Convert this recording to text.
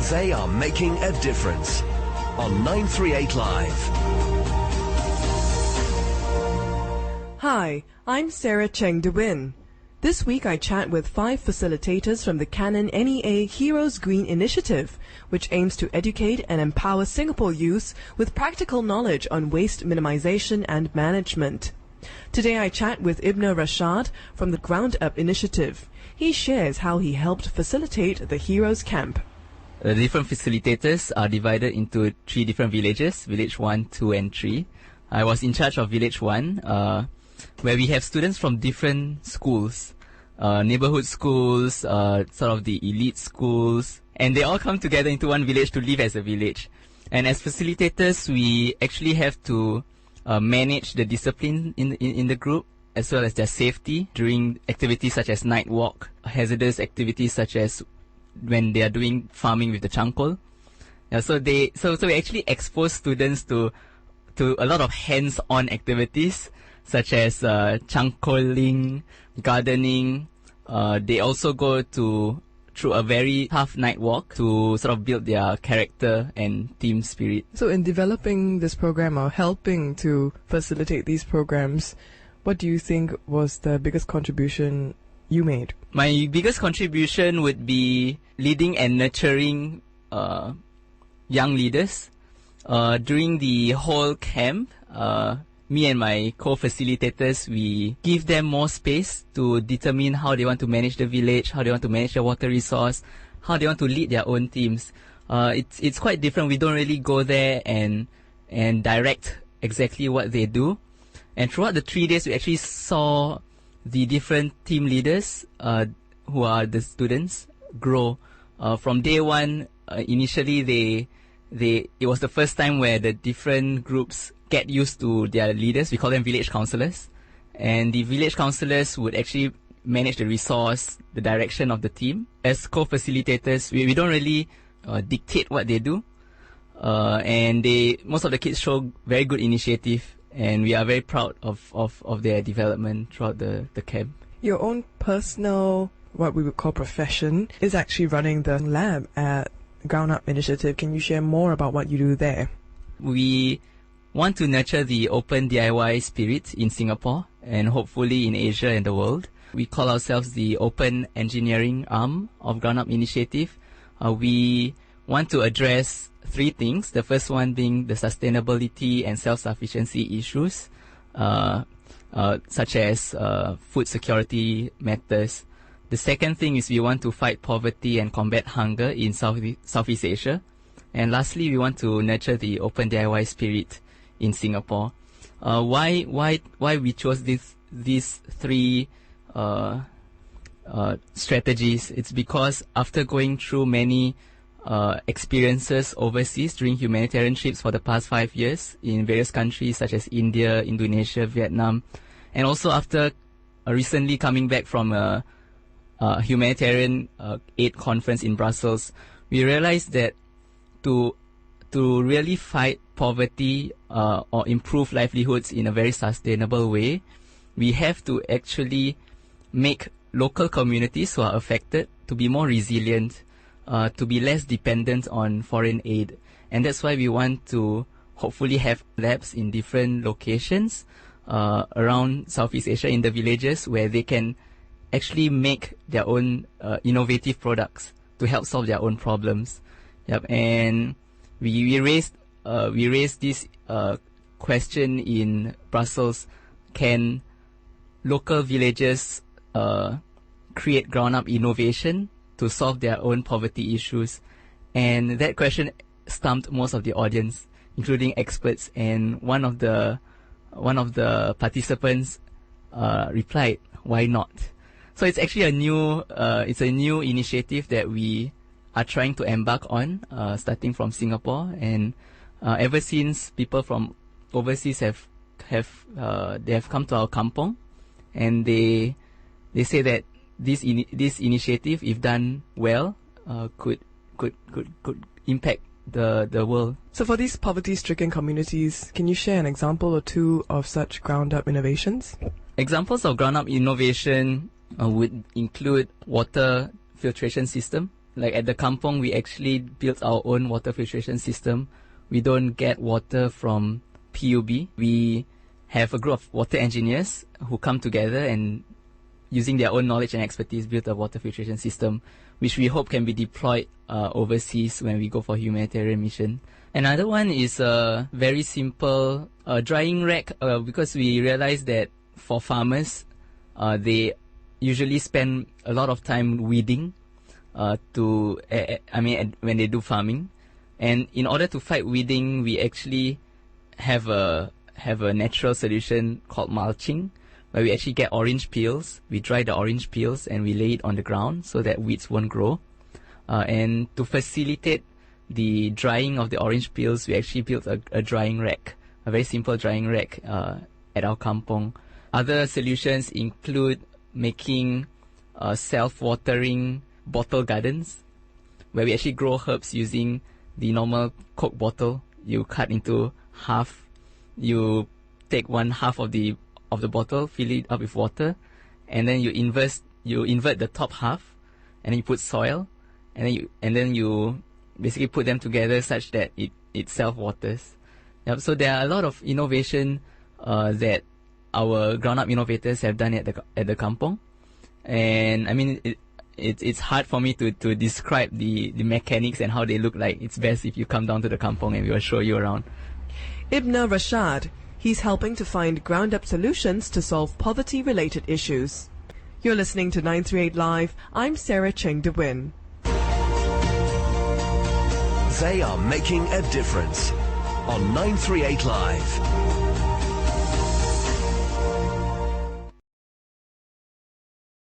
They are making a difference on 938 Live. Hi, I'm Sarah Cheng DeWin. This week I chat with 5 facilitators from the Canon NEA Heroes Green Initiative, which aims to educate and empower Singapore youth with practical knowledge on waste minimization and management. Today I chat with Ibnur Rashad from the Ground Up Initiative. He shares how he helped facilitate the Heroes Camp. The different facilitators are divided into 3 different villages, Village 1, 2 and 3. I was in charge of Village 1, where we have students from different schools, neighborhood schools, sort of the elite schools, and they all come together into one village to live as a village. And as facilitators, we actually have to manage the discipline in the group, as well as their safety during activities such as night walk, hazardous activities such as when they are doing farming with the charcoal. So we actually expose students to a lot of hands-on activities such as charcoaling, gardening. They also go through a very tough night walk to sort of build their character and team spirit. So in developing this program or helping to facilitate these programs, what do you think was the biggest contribution you made? My biggest contribution would be leading and nurturing young leaders. During the whole camp, me and my co-facilitators, we give them more space to determine how they want to manage the village, how they want to manage the water resource, how they want to lead their own teams. It's quite different. We don't really go there and direct exactly what they do. And throughout the 3 days, we actually saw the different team leaders, who are the students, grow. From day one, initially it was the first time where the different groups get used to their leaders. We call them village councillors. And the village councillors would actually manage the resource, the direction of the team. As co-facilitators, we don't really dictate what they do. And most of the kids show very good initiative. And we are very proud of their development throughout the camp. Your own personal, what we would call profession, is actually running the lab at Ground Up Initiative. Can you share more about what you do there? We want to nurture the open DIY spirit in Singapore and hopefully in Asia and the world. We call ourselves the Open Engineering arm of Ground Up Initiative. We want to address 3 things. The first one being the sustainability and self-sufficiency issues, such as food security matters. The second thing is we want to fight poverty and combat hunger in Southeast Asia. And lastly, we want to nurture the open DIY spirit in Singapore. Why we chose these 3 strategies? It's because after going through many experiences overseas during humanitarian trips for the past 5 years in various countries such as India, Indonesia, Vietnam, and also after recently coming back from a humanitarian aid conference in Brussels, we realized that to really fight poverty or improve livelihoods in a very sustainable way, we have to actually make local communities who are affected to be more resilient, to be less dependent on foreign aid. And that's why we want to hopefully have labs in different locations around Southeast Asia in the villages where they can actually make their own innovative products to help solve their own problems. Yep. And we raised this question in Brussels: can local villages create ground-up innovation to solve their own poverty issues? And that question stumped most of the audience, including experts. And one of the participants replied, "Why not?" So it's actually a new initiative that we are trying to embark on, starting from Singapore. And ever since, people from overseas have come to our kampong, and they say that this initiative, if done well, could impact the world. So for these poverty-stricken communities, can you share an example or 2 of such ground-up innovations? Examples of ground-up innovation would include water filtration system. Like at the kampong, we actually built our own water filtration system. We don't get water from PUB. We have a group of water engineers who come together and using their own knowledge and expertise build a water filtration system, which we hope can be deployed overseas when we go for humanitarian mission. Another one is a very simple drying rack, because we realized that for farmers, they usually spend a lot of time weeding when they do farming. And in order to fight weeding, we actually have a natural solution called mulching, where we actually get orange peels. We dry the orange peels and we lay it on the ground so that weeds won't grow. And to facilitate the drying of the orange peels, we actually built a drying rack, a very simple drying rack at our kampong. Other solutions include making self-watering bottle gardens, where we actually grow herbs using the normal Coke bottle. You cut into half. You take one half of the bottle, fill it up with water, and then you invert the top half, and then you put soil, and then you basically put them together such that it self-waters. Yep. So there are a lot of innovation that our ground-up innovators have done at the kampong, and I mean it's hard for me to describe the mechanics and how they look like. It's best if you come down to the kampong and we will show you around. Ibnur Rashad. He's helping to find ground-up solutions to solve poverty-related issues. You're listening to 938 Live. I'm Sarah Cheng De Win. They are making a difference on 938 Live.